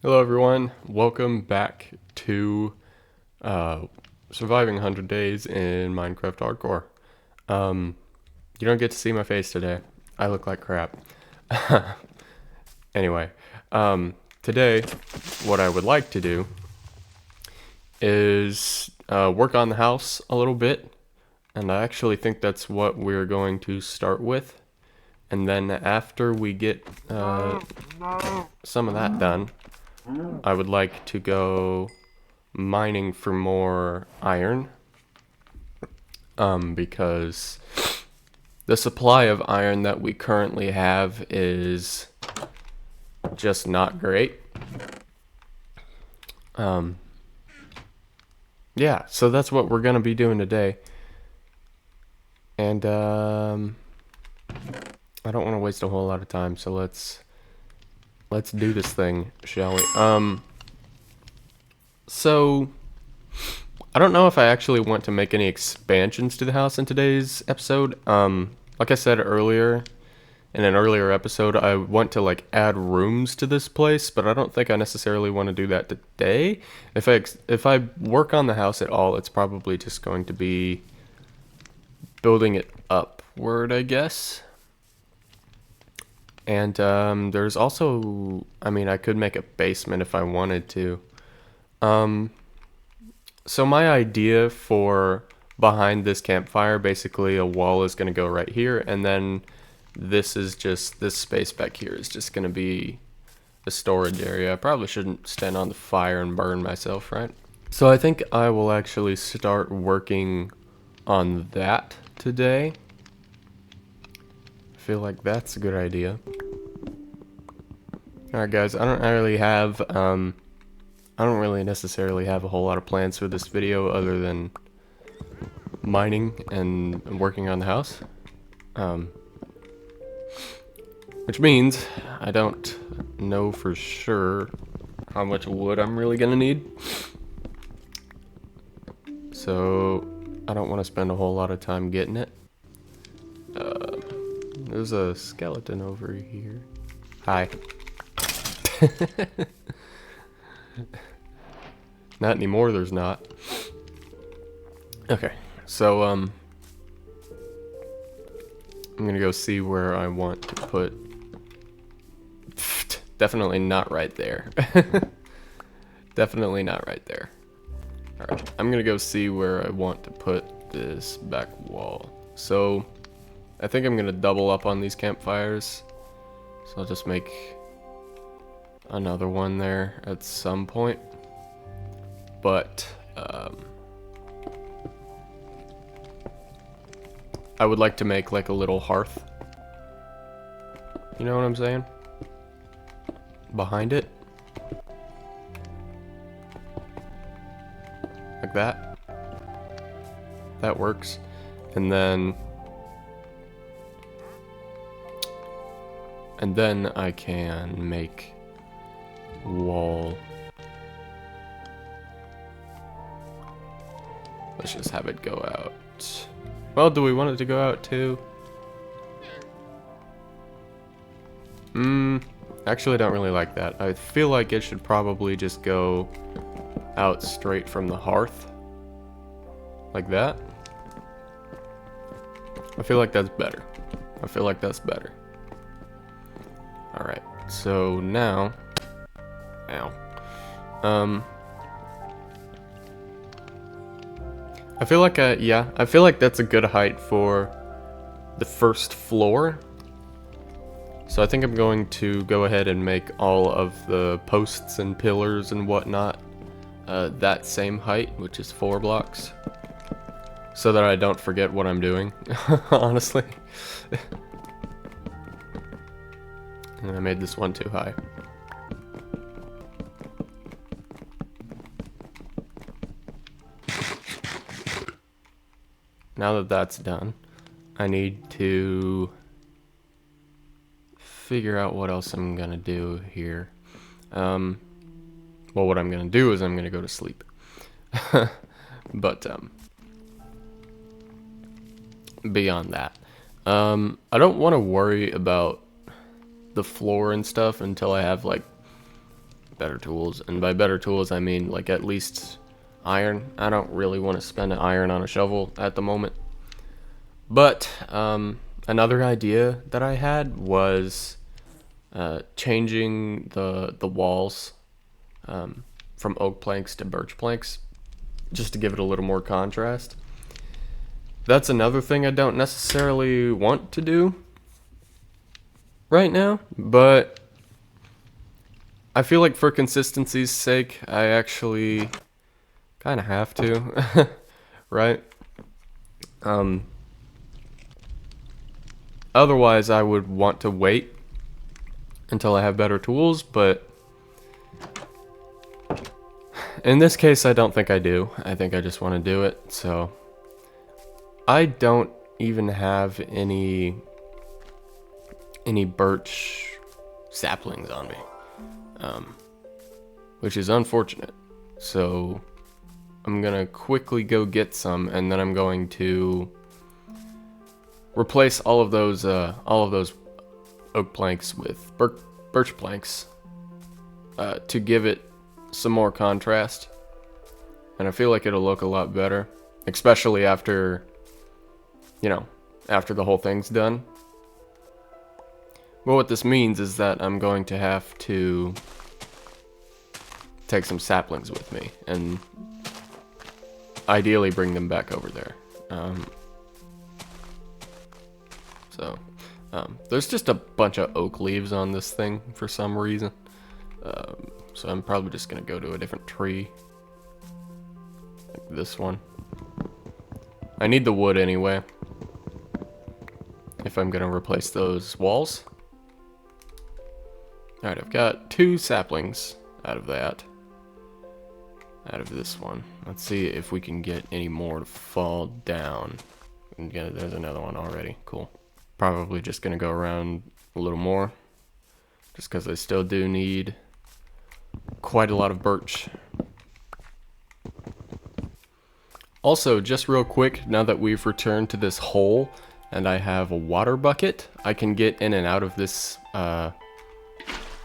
Hello everyone, welcome back to uh, Surviving 100 Days in Minecraft Hardcore. You don't get to see my face today. I look like crap. Anyway, today what I would like to do is work on the house a little bit, and I actually think that's what we're going to start with. And then after we get some of that done, I would like to go mining for more iron, because the supply of iron that we currently have is just not great. Yeah, so that's what we're gonna be doing today. And I don't want to waste a whole lot of time, so let's do this thing, shall we? So I don't know if I actually want to make any expansions to the house in today's episode. Like I said earlier, in an earlier episode, I want to like add rooms to this place, but I don't think I necessarily want to do that today. If I work on the house at all, it's probably just going to be building it upward, I guess. And there's also, I mean, I could make a basement if I wanted to. So my idea for behind this campfire, basically a wall is going to go right here, and then this space back here is just going to be the storage area. I probably shouldn't stand on the fire and burn myself, right? So I think I will actually start working on that today. I feel like that's a good idea. Alright guys, I don't really necessarily have a whole lot of plans for this video other than mining and working on the house. Which means I don't know for sure how much wood I'm really gonna need. So I don't want to spend a whole lot of time getting it. There's a skeleton over here. Hi. Not anymore, there's not. Okay, so I'm gonna go see where I want to put. Definitely not right there. Definitely not right there. Alright, I'm gonna go see where I want to put this back wall. So I think I'm gonna double up on these campfires. So I'll just make another one there at some point. But I would like to make like a little hearth. You know what I'm saying? Behind it. Like that. That works. And then I can make wall. Let's just have it go out. Well, do we want it to go out too? Actually, I don't really like that. I feel like it should probably just go out straight from the hearth. Like that. I feel like that's better. Alright, so now... Ow. I feel like I feel like that's a good height for the first floor. So I think I'm going to go ahead and make all of the posts and pillars and whatnot that same height, which is 4 blocks. So that I don't forget what I'm doing, honestly. And I made this one too high. Now that that's done, I need to figure out what else I'm gonna do here. Well, what I'm gonna do is I'm gonna go to sleep. But beyond that, I don't want to worry about the floor and stuff until I have like better tools. And by better tools, I mean like at least iron. I don't really want to spend an iron on a shovel at the moment. But another idea that I had was changing the walls from oak planks to birch planks, just to give it a little more contrast. That's another thing I don't necessarily want to do right now, but I feel like for consistency's sake, I actually kind of have to, right? Otherwise, I would want to wait until I have better tools, but in this case, I don't think I do. I think I just want to do it, so I don't even have any birch saplings on me, which is unfortunate. So I'm gonna quickly go get some, and then I'm going to replace all of those oak planks with birch planks to give it some more contrast, and I feel like it'll look a lot better, especially after, you know, after the whole thing's done. Well, what this means is that I'm going to have to take some saplings with me and ideally bring them back over there. There's just a bunch of oak leaves on this thing for some reason. So I'm probably just gonna go to a different tree. Like this one. I need the wood anyway, if I'm gonna replace those walls. Alright, I've got 2 saplings out of that. Out of this one. Let's see if we can get any more to fall down. And yeah, there's another one already. Cool. Probably just gonna go around a little more, just because I still do need quite a lot of birch. Also, just real quick, now that we've returned to this hole and I have a water bucket, I can get in and out of this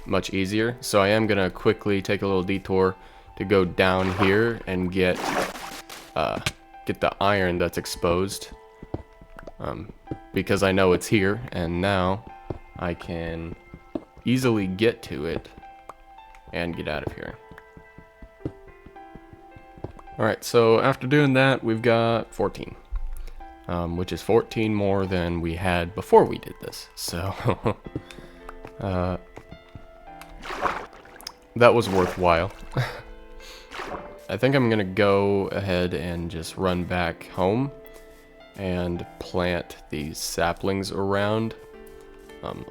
much easier. So I am gonna quickly take a little detour to go down here and get the iron that's exposed, because I know it's here, and now I can easily get to it and get out of here. Alright, so after doing that, we've got 14, which is 14 more than we had before we did this. So that was worthwhile. I think I'm gonna go ahead and just run back home and plant these saplings around.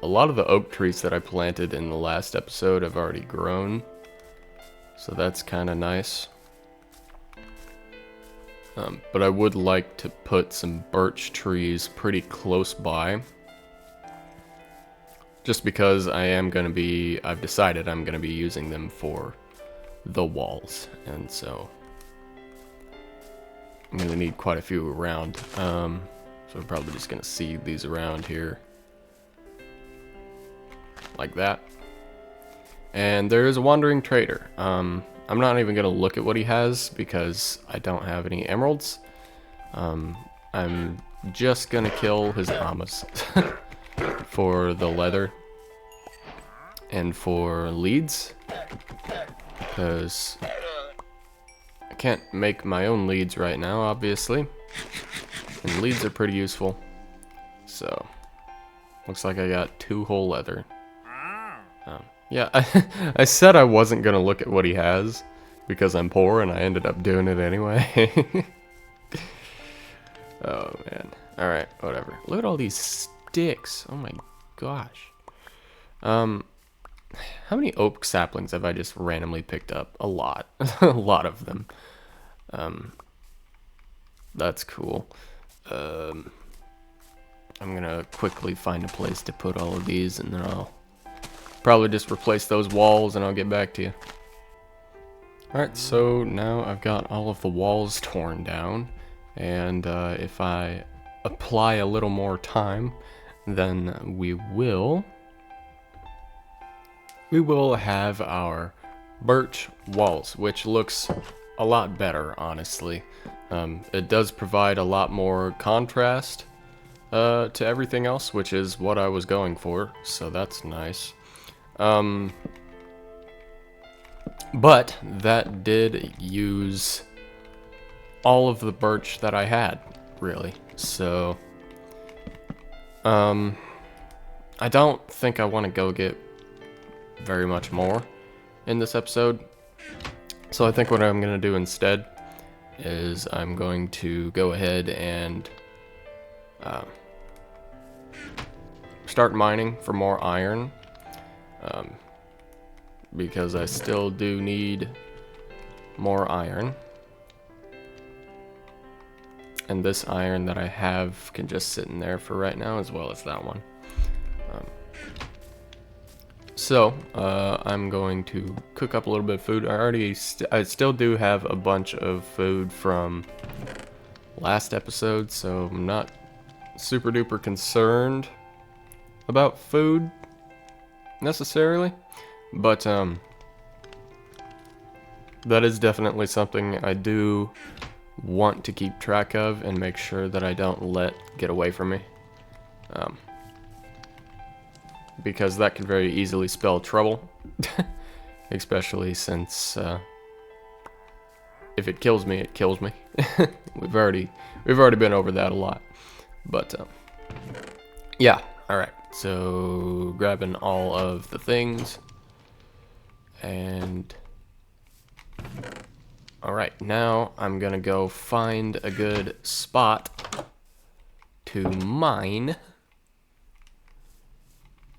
A lot of the oak trees that I planted in the last episode have already grown, so that's kind of nice. But I would like to put some birch trees pretty close by, just because I've decided I'm going to be using them for the walls, and so I'm going to need quite a few around. So I'm probably just going to seed these around here. Like that. And there is a wandering trader. I'm not even going to look at what he has because I don't have any emeralds. I'm just going to kill his amas for the leather and for leads, because I can't make my own leads right now, obviously, and leads are pretty useful. So looks like I got 2 whole leather. Yeah, I said I wasn't gonna look at what he has because I'm poor, and I ended up doing it anyway. Oh man. Alright, whatever. Look at all these sticks. Oh my gosh. How many oak saplings have I just randomly picked up? A lot. A lot of them. That's cool. I'm gonna quickly find a place to put all of these, and then I'll probably just replace those walls and I'll get back to you. Alright, so now I've got all of the walls torn down, and if I apply a little more time, then we will have our birch walls, which looks a lot better, honestly. It does provide a lot more contrast to everything else, which is what I was going for, so that's nice. But that did use all of the birch that I had, really. So, I don't think I want to go get very much more in this episode. So I think what I'm going to do instead is I'm going to go ahead and start mining for more iron, because I still do need more iron. And this iron that I have can just sit in there for right now, as well as that one. So I'm going to cook up a little bit of food. I still do have a bunch of food from last episode, so I'm not super duper concerned about food necessarily, but that is definitely something I do want to keep track of and make sure that I don't let get away from me, because that can very easily spell trouble. Especially since if it kills me, it kills me. we've already been over that a lot, but yeah. All right, so grabbing all of the things, and all right, now I'm gonna go find a good spot to mine,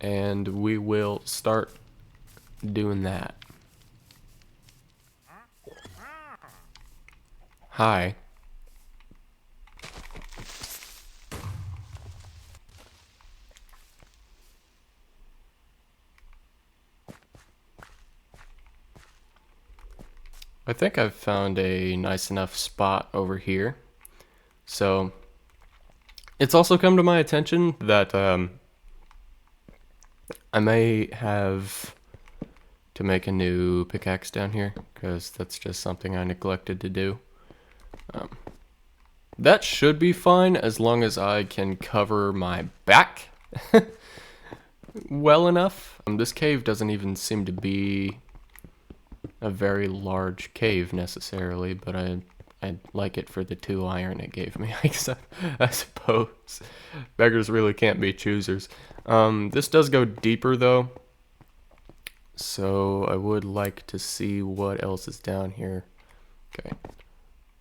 and we will start doing that. Hi. I think I've found a nice enough spot over here. So it's also come to my attention that I may have to make a new pickaxe down here, because that's just something I neglected to do. That should be fine as long as I can cover my back well enough. This cave doesn't even seem to be a very large cave necessarily, but I like it for the 2 iron it gave me. I suppose beggars really can't be choosers. This does go deeper though, so I would like to see what else is down here. Okay,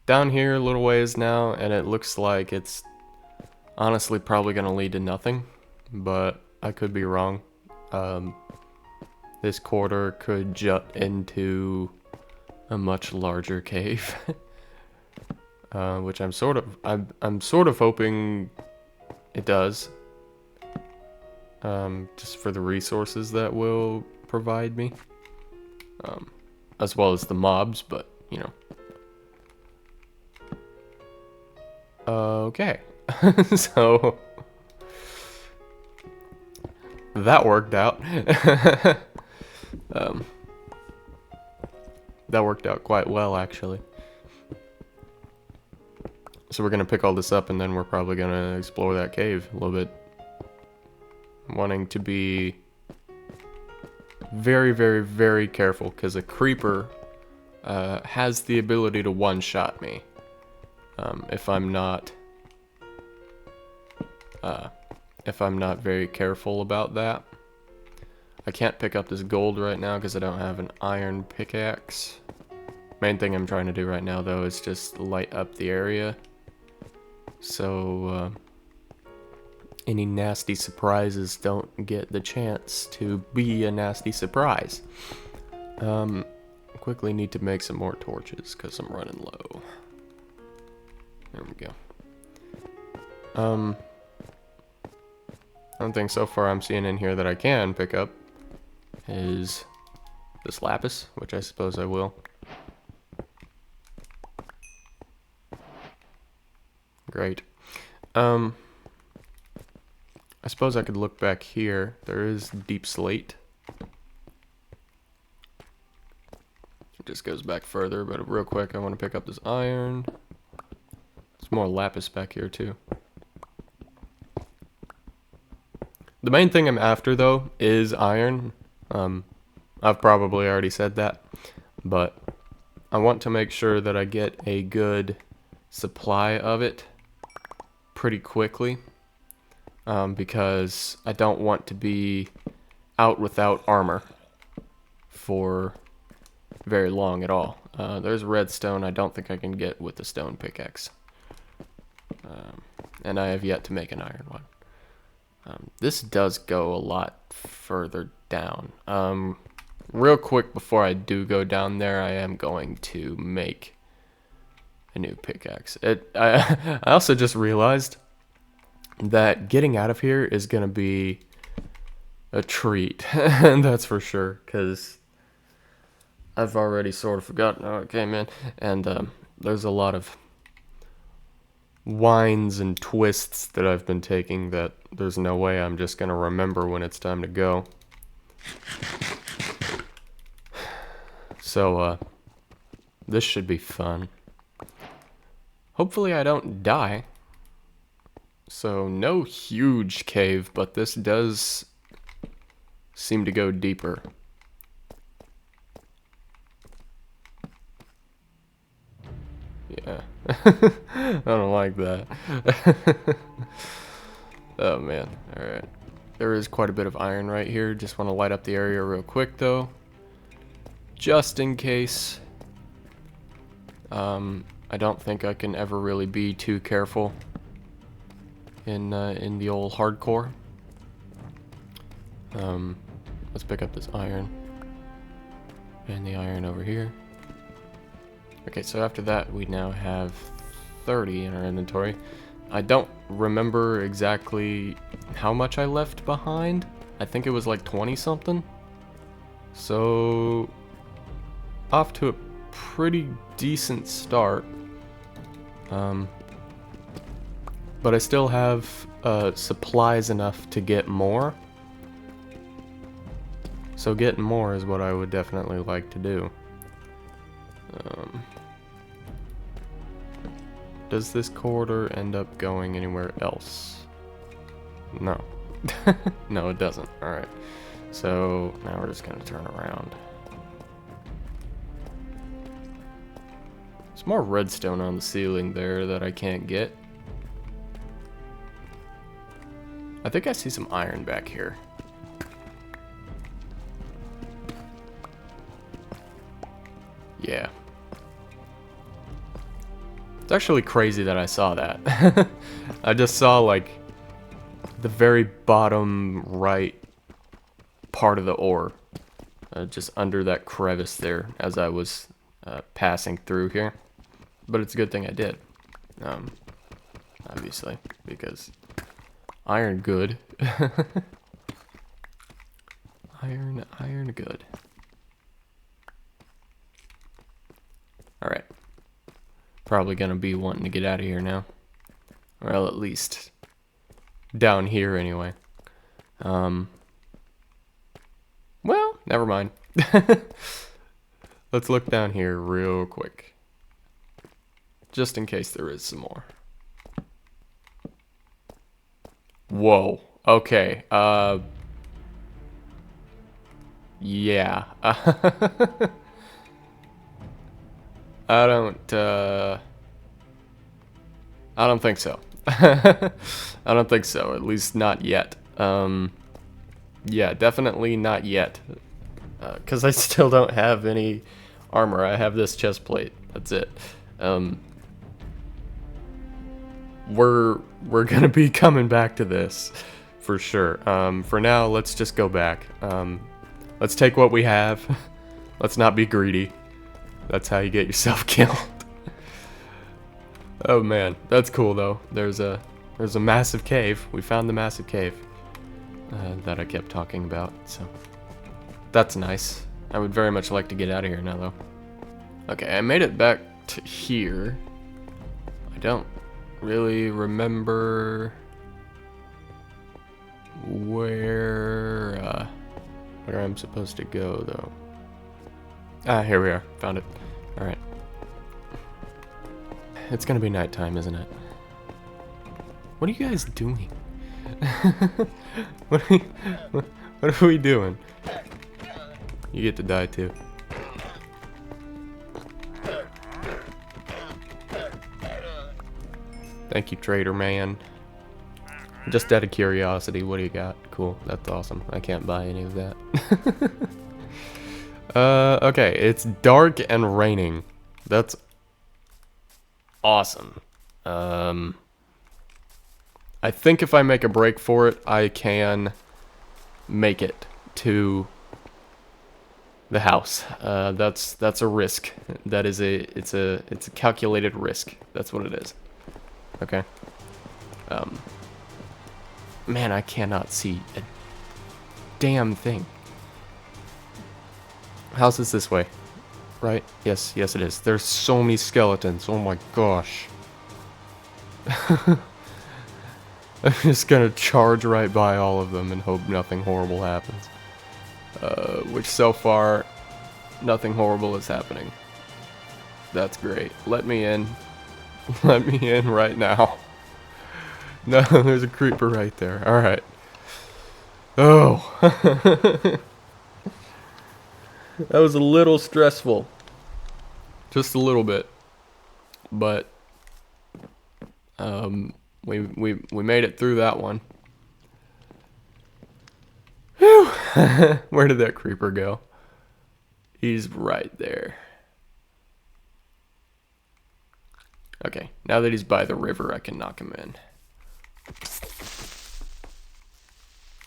down here a little ways now, and it looks like it's honestly probably gonna lead to nothing, but I could be wrong. This corridor could jut into a much larger cave, which I'm sort of hoping it does, just for the resources that will provide me, as well as the mobs, but you know. Okay, so that worked out. That worked out quite well, actually. So we're gonna pick all this up, and then we're probably gonna explore that cave a little bit. Wanting to be very, very, very careful, because a creeper has the ability to one-shot me if I'm not very careful about that. I can't pick up this gold right now because I don't have an iron pickaxe. Main thing I'm trying to do right now though is just light up the area, so any nasty surprises don't get the chance to be a nasty surprise. Quickly need to make some more torches because I'm running low. There we go. One thing so far I'm seeing in here that I can pick up is this lapis, which I suppose I will. Great. I suppose I could look back here. There is deep slate. It just goes back further, but real quick, I want to pick up this iron. There's more lapis back here too. The main thing I'm after though is iron. I've probably already said that, but I want to make sure that I get a good supply of it pretty quickly, because I don't want to be out without armor for very long at all. There's redstone I don't think I can get with the stone pickaxe. And I have yet to make an iron one. This does go a lot further down. Real quick before I do go down there, I am going to make a new pickaxe. I also just realized that getting out of here is going to be a treat. And that's for sure, because I've already sort of forgotten how it came in. And there's a lot of winds and twists that I've been taking that there's no way I'm just gonna remember when it's time to go. So this should be fun. Hopefully I don't die. So no huge cave, but this does seem to go deeper. Yeah. I don't like that. Oh man, alright. There is quite a bit of iron right here. Just want to light up the area real quick though. Just in case. I don't think I can ever really be too careful in the old hardcore. Let's pick up this iron. And the iron over here. Okay, so after that, we now have 30 in our inventory. I don't remember exactly how much I left behind. I think it was like 20 something. So, off to a pretty decent start. But I still have supplies enough to get more. So getting more is what I would definitely like to do. Does this corridor end up going anywhere else? No. No, it doesn't. Alright. So now we're just going to turn around. There's more redstone on the ceiling there that I can't get. I think I see some iron back here. Yeah. It's actually crazy that I saw that. I just saw like the very bottom right part of the ore, just under that crevice there as I was passing through here. But it's a good thing I did, obviously, because iron good. Iron good. Alright. Probably gonna be wanting to get out of here now. Well, at least down here anyway. Well, never mind. Let's look down here real quick. Just in case there is some more. Whoa. Okay. Yeah. I don't think so. I don't think so, at least not yet. Yeah, definitely not yet. Because I still don't have any armor. I have this chest plate. That's it. We're gonna be coming back to this for sure. For now, let's just go back. Let's take what we have. Let's not be greedy. That's how you get yourself killed. Oh man, that's cool though. There's a massive cave. We found the massive cave that I kept talking about. So that's nice. I would very much like to get out of here now though. Okay, I made it back to here. I don't really remember where I'm supposed to go though. Ah, here we are. Found it. Alright. It's gonna be nighttime, isn't it? What are you guys doing? What are we doing? You get to die too. Thank you, trader man. Just out of curiosity, what do you got? Cool, that's awesome. I can't buy any of that. Okay, it's dark and raining. That's awesome. I think if I make a break for it, I can make it to the house. That's a risk. That is it's a calculated risk. That's what it is. Okay. Man, I cannot see a damn thing. House is this way, right? Yes, yes it is. There's so many skeletons. Oh my gosh. I'm just gonna charge right by all of them and hope nothing horrible happens. Which so far, nothing horrible is happening. That's great. Let me in. Let me in right now. No, there's a creeper right there. Alright. Oh. That was a little stressful. Just a little bit. But we made it through that one. Whew. Where did that creeper go? He's right there. Okay, now that he's by the river, I can knock him in.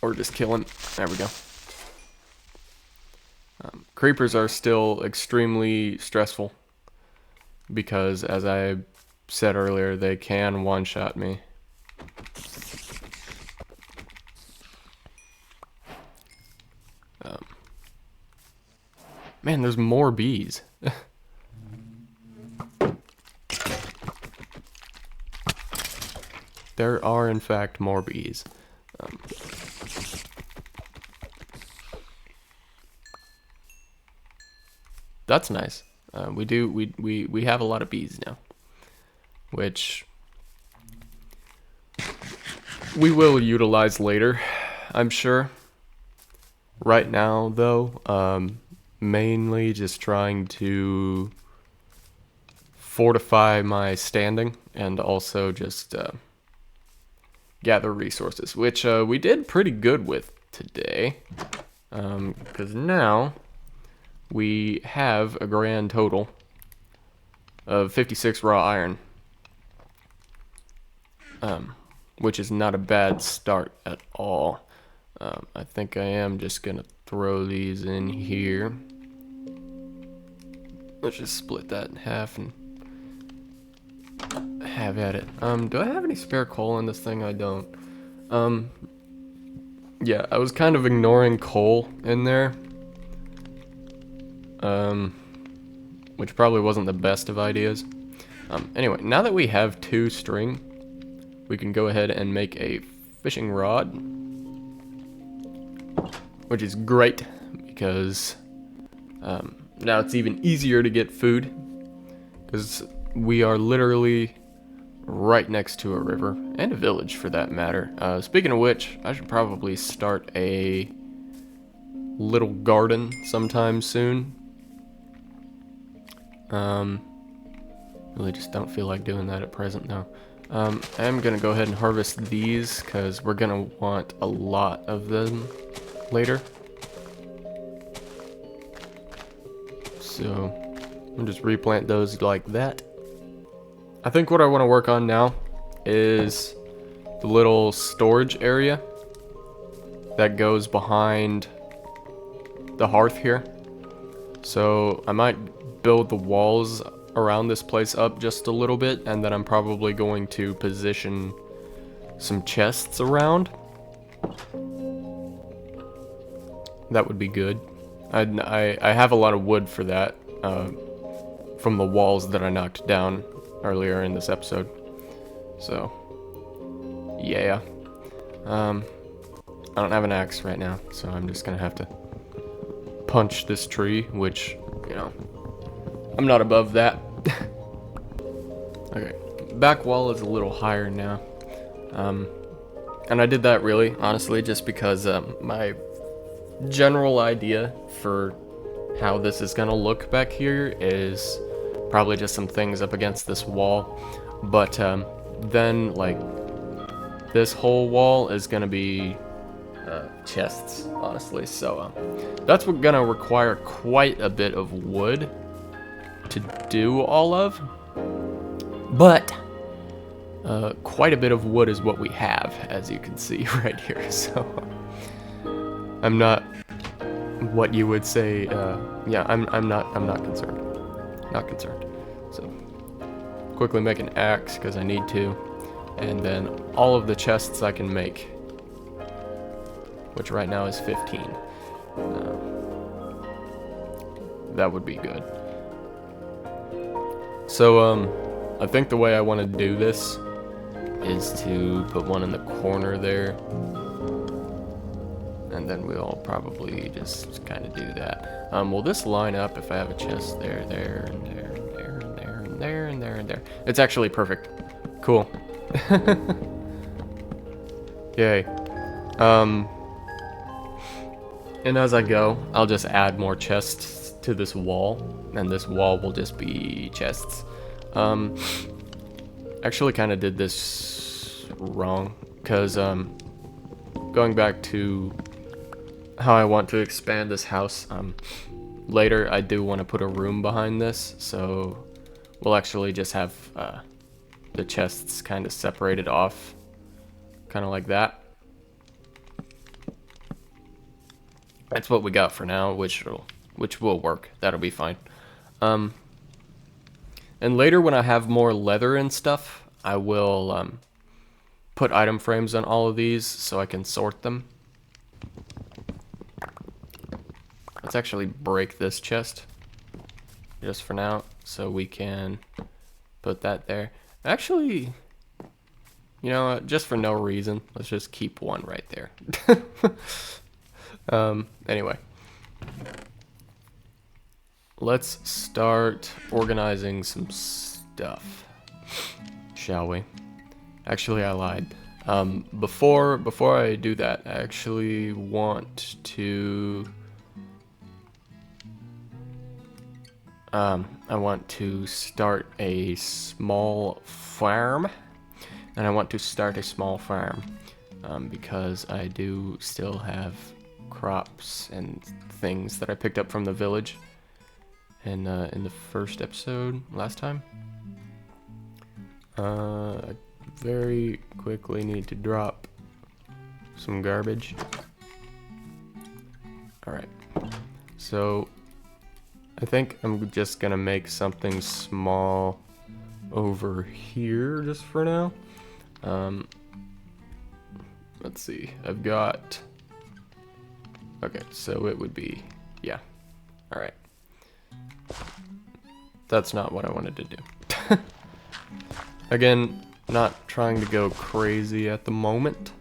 Or just kill him. There we go. Creepers are still extremely stressful. Because, as I said earlier, they can one-shot me. Man, there's more bees. There are, in fact, more bees. That's nice. We have a lot of bees now, which we will utilize later, I'm sure. Right now, though, mainly just trying to fortify my standing and also just gather resources, which we did pretty good with today, because now we have a grand total of 56 raw iron, which is not a bad start at all. I think I am just gonna throw these in here. Let's just split that in half and have at it. Do I have any spare coal in this thing? I don't. Yeah, I was kind of ignoring coal in there. Which probably wasn't the best of ideas. Anyway, now that we have 2 string, we can go ahead and make a fishing rod. Which is great, because now it's even easier to get food. Because we are literally right next to a river, and a village for that matter. Speaking of which, I should probably start a little garden sometime soon. Really just don't feel like doing that at present though. I am gonna go ahead and harvest these, because we're gonna want a lot of them later. So I'll just replant those like that. I think what I want to work on now is the little storage area that goes behind the hearth here. So I might build the walls around this place up just a little bit, and then I'm probably going to position some chests around. That would be good. I have a lot of wood for that, from the walls that I knocked down earlier in this episode. So, yeah. I don't have an axe right now, so I'm just gonna have to punch this tree, which you know, I'm not above that. Okay, back wall is a little higher now. And I did that really, honestly, just because my general idea for how this is gonna look back here is probably just some things up against this wall. But then, like, this whole wall is gonna be chests, honestly. So that's gonna require quite a bit of wood to do all of. But quite a bit of wood is what we have, as you can see right here. So I'm not what you would say. Yeah, I'm not concerned. Not concerned. So quickly make an axe because I need to, and then all of the chests I can make, which right now is 15. That would be good. So I think the way I want to do this is to put one in the corner there, and then we'll probably just kind of do that. Will this line up if I have a chest there, and there, and there, and there, and there, and there, and there, and there? It's actually perfect. Cool. Yay. And as I go, I'll just add more chests to this wall, and this wall will just be chests. Actually kind of did this wrong, because going back to how I want to expand this house, later I do want to put a room behind this, so we'll actually just have the chests kind of separated off, kind of like that. That's what we got for now, which will work. That'll be fine. And later when I have more leather and stuff, I will put item frames on all of these so I can sort them. Let's actually break this chest just for now so we can put that there. Actually, you know what, just for no reason, let's just keep one right there. Anyway. Let's start organizing some stuff, shall we? Actually, I lied. Before I do that, I actually want to start a small farm, and I want to start a small farm because I do still have crops and things that I picked up from the village. And in the first episode last time, I very quickly need to drop some garbage. Alright, so I think I'm just gonna make something small over here just for now. Let's see, I've got, okay, so it would be, yeah, alright. That's not what I wanted to do. Again, not trying to go crazy at the moment.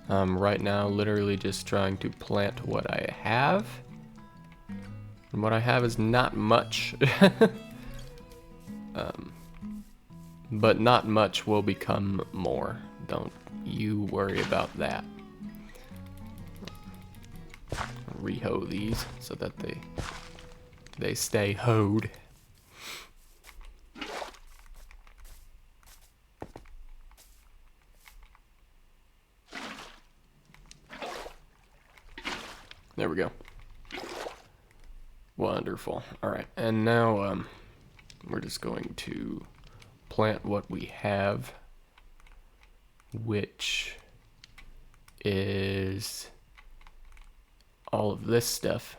Right now, literally just trying to plant what I have. And what I have is not much. But not much will become more. Don't you worry about that. Rehoe these so that they stay hoed. There we go. Wonderful. All right, and now we're just going to plant what we have, which is all of this stuff.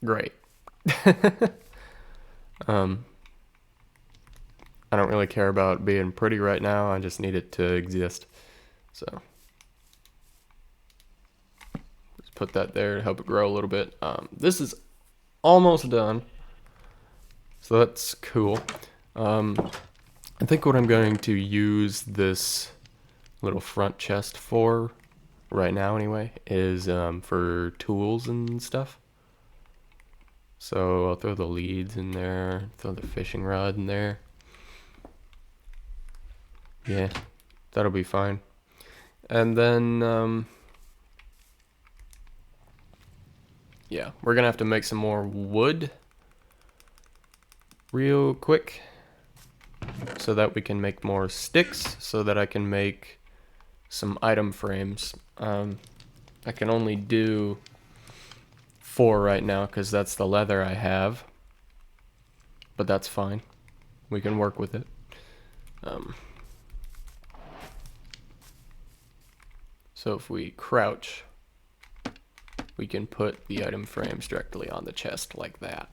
Great. I don't really care about being pretty right now. I just need it to exist. So let's put that there to help it grow a little bit. This is almost done, so that's cool. I think what I'm going to use this little front chest for right now anyway is for tools and stuff. So I'll throw the leads in there, throw the fishing rod in there. Yeah, that'll be fine. And then yeah, we're gonna have to make some more wood real quick so that we can make more sticks, so that I can make some item frames. I can only do 4 right now because that's the leather I have, but that's fine. We can work with it. So if we crouch, we can put the item frames directly on the chest like that.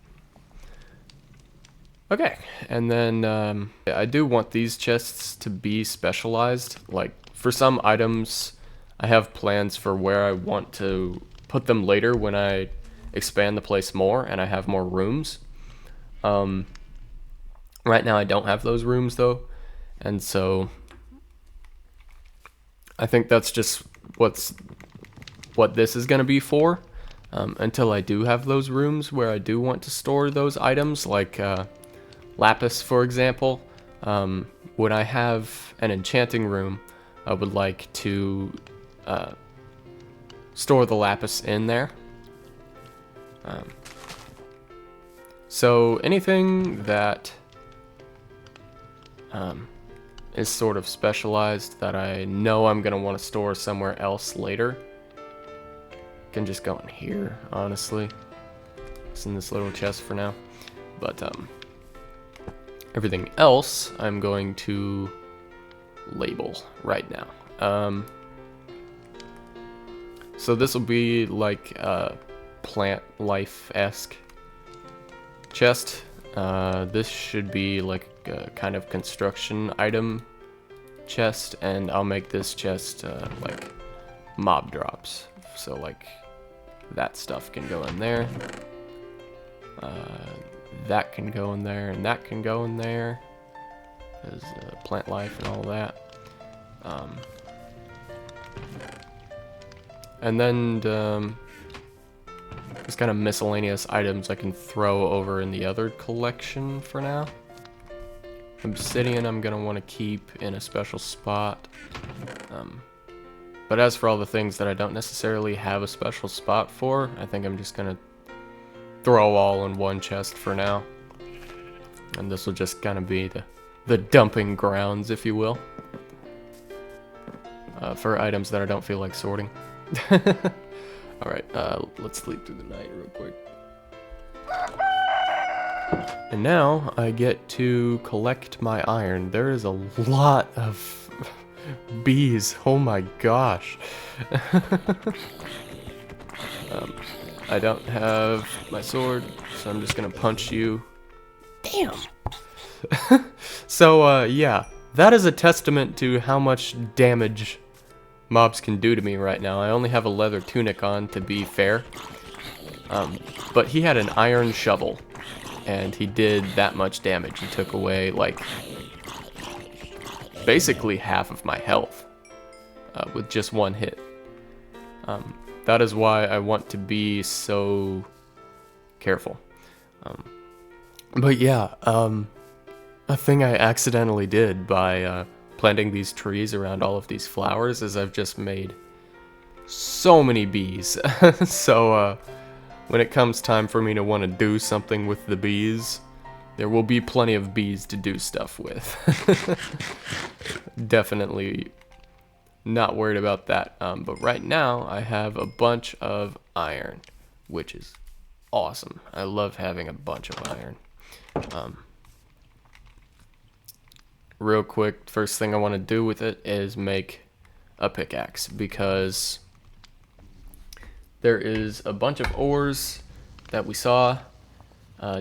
Okay, and then I do want these chests to be specialized. Like, for some items, I have plans for where I want to put them later when I expand the place more and I have more rooms. Right now I don't have those rooms though, and so I think that's just what this is going to be for, until I do have those rooms where I do want to store those items, like lapis, for example. When I have an enchanting room, I would like to store the lapis in there. So anything that is sort of specialized that I know I'm going to want to store somewhere else later can just go in here, honestly. It's in this little chest for now. But everything else I'm going to label right now. So this will be like a plant life-esque chest. This should be like a kind of construction item chest, and I'll make this chest like mob drops. So like that stuff can go in there. That can go in there, and that can go in there. There's plant life and all that. And then there's kind of miscellaneous items I can throw over in the other collection for now. Obsidian I'm going to want to keep in a special spot. But as for all the things that I don't necessarily have a special spot for, I think I'm just going to throw all in one chest for now. And this will just kind of be the dumping grounds, if you will, for items that I don't feel like sorting. Alright, let's sleep through the night real quick. And now I get to collect my iron. There is a lot of bees. Oh my gosh. I don't have my sword, so I'm just gonna punch you. Damn. So, yeah, that is a testament to how much damage mobs can do to me right now. I only have a leather tunic on, to be fair. But he had an iron shovel, and he did that much damage. He took away, like, basically half of my health with just one hit. That is why I want to be so careful. But yeah, a thing I accidentally did by planting these trees around all of these flowers is I've just made so many bees. So when it comes time for me to want to do something with the bees, there will be plenty of bees to do stuff with. Definitely not worried about that. But right now I have a bunch of iron, which is awesome. I love having a bunch of iron. Real quick, first thing I want to do with it is make a pickaxe, because there is a bunch of ores that we saw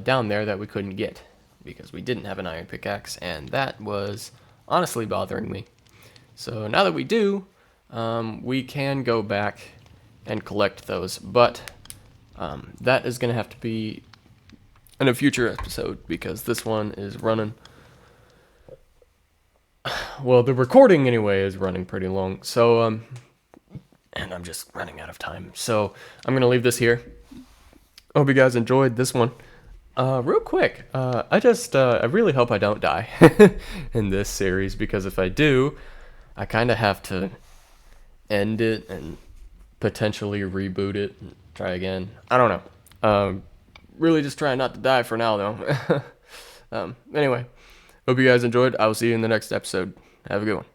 down there that we couldn't get because we didn't have an iron pickaxe, and that was honestly bothering me. So now that we do, we can go back and collect those, but that is going to have to be in a future episode because this one is running well, the recording anyway is running pretty long. So, and I'm just running out of time. So I'm gonna leave this here. Hope you guys enjoyed this one. Real quick, I really hope I don't die in this series, because if I do, I kind of have to end it and potentially reboot it and try again. I don't know. Really just trying not to die for now, though. Anyway, hope you guys enjoyed. I will see you in the next episode. Have a good one.